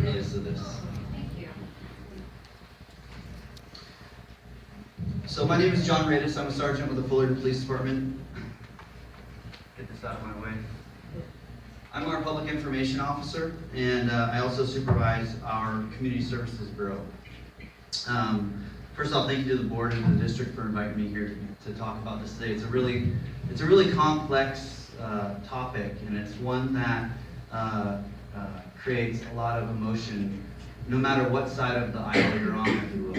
is to this. So my name is Jon Radus. I'm a sergeant with the Fullerton Police Department. Get this out of my way. I'm our public information officer, and I also supervise our community services bureau. First off, thank you to the board and to the district for inviting me here to talk about this today. It's a really complex topic, and it's one that creates a lot of emotion, no matter what side of the aisle you're on, if you will.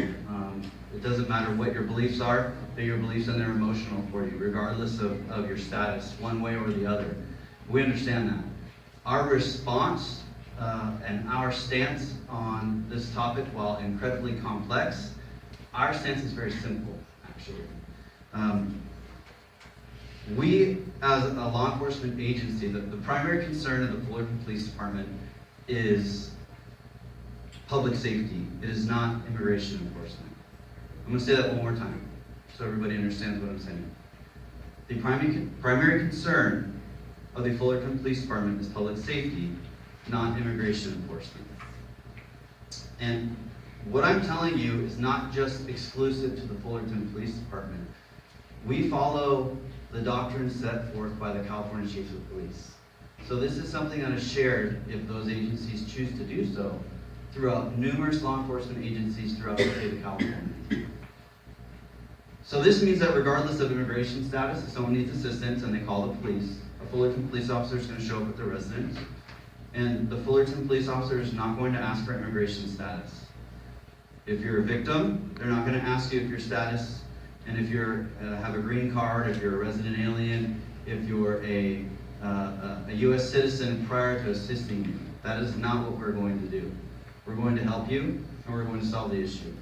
It doesn't matter what your beliefs are, but your beliefs and they're emotional for you, regardless of your status, one way or the other. We understand that. Our response and our stance on this topic, while incredibly complex, our stance is very simple, actually. We, as a law enforcement agency, the primary concern of the Fullerton Police Department is public safety. It is not immigration enforcement. I'm going to say that one more time so everybody understands what I'm saying. The primary concern of the Fullerton Police Department is public safety, not immigration enforcement. And what I'm telling you is not just exclusive to the Fullerton Police Department. We follow the doctrine set forth by the California Chiefs of Police. So this is something that is shared, if those agencies choose to do so, throughout numerous law enforcement agencies throughout the state of California. So this means that regardless of immigration status, if someone needs assistance and they call the police, a Fullerton police officer is going to show up at their residence, and the Fullerton police officer is not going to ask for immigration status. If you're a victim, they're not going to ask you if your status, and if you have a green card, if you're a resident alien, if you're a U.S. citizen prior to assisting you. That is not what we're going to do. We're going to help you, and we're going to solve the issue.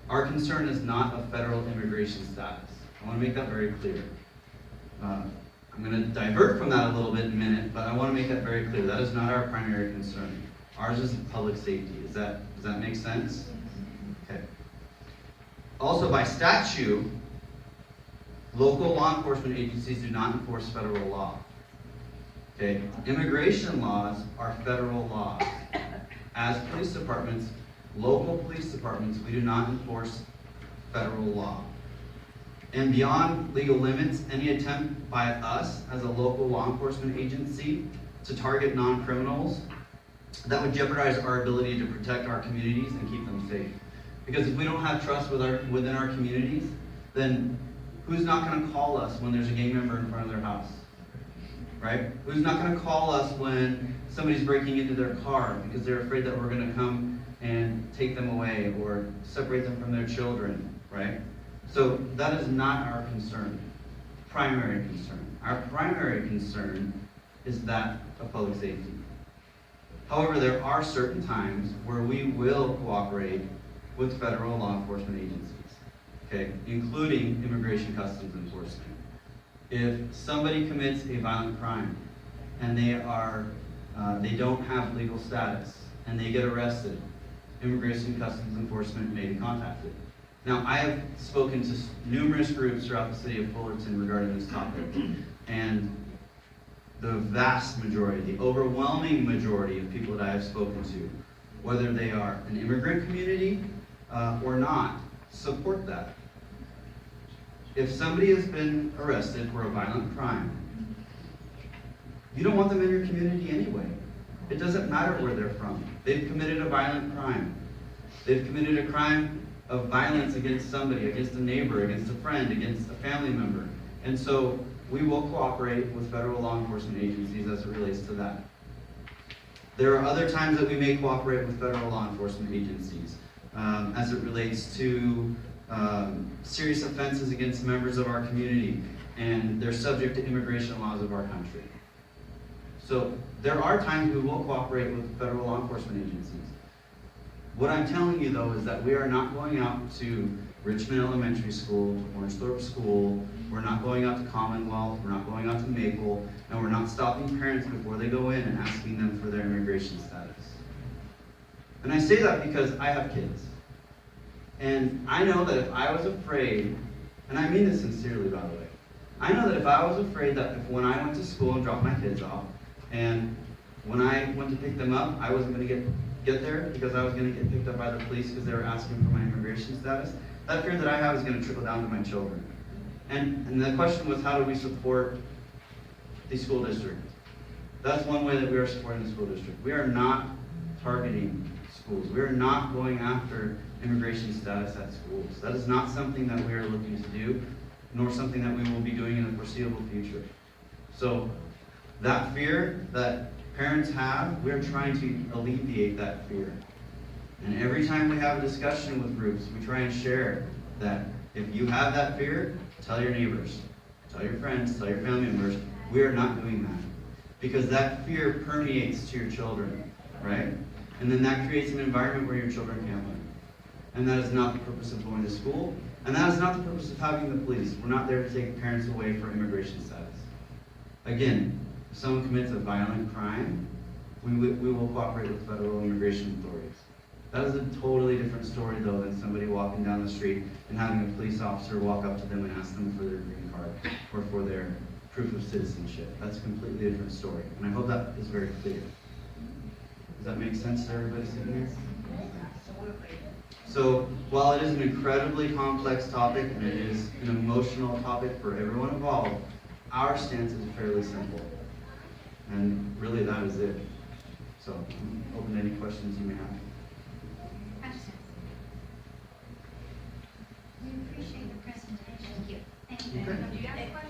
Our concern is not a federal immigration status. I want to make that very clear. I'm going to divert from that a little bit in a minute, but I want to make that very clear. That is not our primary concern. Ours is public safety. Does that make sense? Okay. Also, by statute, local law enforcement agencies do not enforce federal law. Okay. Immigration laws are federal laws. As police departments, local police departments, we do not enforce federal law. And beyond legal limits, any attempt by us as a local law enforcement agency to target non-criminals, that would jeopardize our ability to protect our communities and keep them safe. Because if we don't have trust within our communities, then who's not going to call us when there's a gang member in front of their house? Right? Who's not going to call us when somebody's breaking into their car because they're afraid that we're going to come and take them away or separate them from their children, right? So that is not our concern, primary concern. Our primary concern is that of public safety. However, there are certain times where we will cooperate with federal law enforcement agencies, okay, including Immigration Customs Enforcement. If somebody commits a violent crime and they don't have legal status and they get arrested, Immigration Customs Enforcement may be contacted. Now, I have spoken to numerous groups throughout the city of Fullerton regarding this topic, and the vast majority, the overwhelming majority of people that I have spoken to, whether they are an immigrant community or not, support that. If somebody has been arrested for a violent crime, you don't want them in your community anyway. It doesn't matter where they're from. They've committed a violent crime. They've committed a crime of violence against somebody, against a neighbor, against a friend, against a family member. And so we will cooperate with federal law enforcement agencies as it relates to that. There are other times that we may cooperate with federal law enforcement agencies as it relates to serious offenses against members of our community, and they're subject to immigration laws of our country. So there are times we will cooperate with federal law enforcement agencies. What I'm telling you, though, is that we are not going out to Richmond Elementary School, to Orangethorpe School, we're not going out to Commonwealth, we're not going out to Maple, and we're not stopping parents before they go in and asking them for their immigration status. And I say that because I have kids. And I know that if I was afraid, and I mean this sincerely, by the way, I know that if I was afraid that if when I went to school and dropped my kids off, and When I went to pick them up, I wasn't going to get there because I was going to get picked up by the police because they were asking for my immigration status. That fear that I have is going to trickle down to my children. And the question was, how do we support the school district? That's one way that we are supporting the school district. We are not targeting schools. We are not going after immigration status at schools. That is not something that we are looking to do, nor something that we will be doing in the foreseeable future. So that fear that parents have, we're trying to alleviate that fear. And every time we have a discussion with groups, we try and share that if you have that fear, tell your neighbors, tell your friends, tell your family members. We are not doing that. Because that fear permeates to your children, right? And then that creates an environment where your children can't learn. And that is not the purpose of going to school. And that is not the purpose of having the police. We're not there to take parents away from immigration status. Again, if someone commits a violent crime, we will cooperate with federal immigration authorities. That is a totally different story, though, than somebody walking down the street and having a police officer walk up to them and ask them for their green card or for their proof of citizenship. That's a completely different story. And I hope that is very clear. Does that make sense to everybody sitting here? So, while it is an incredibly complex topic and it is an emotional topic for everyone involved, our stance is fairly simple. And really, that is it. So, I'm open to any questions you may have. We appreciate the presentation. Thank you. Okay. Do you have a question?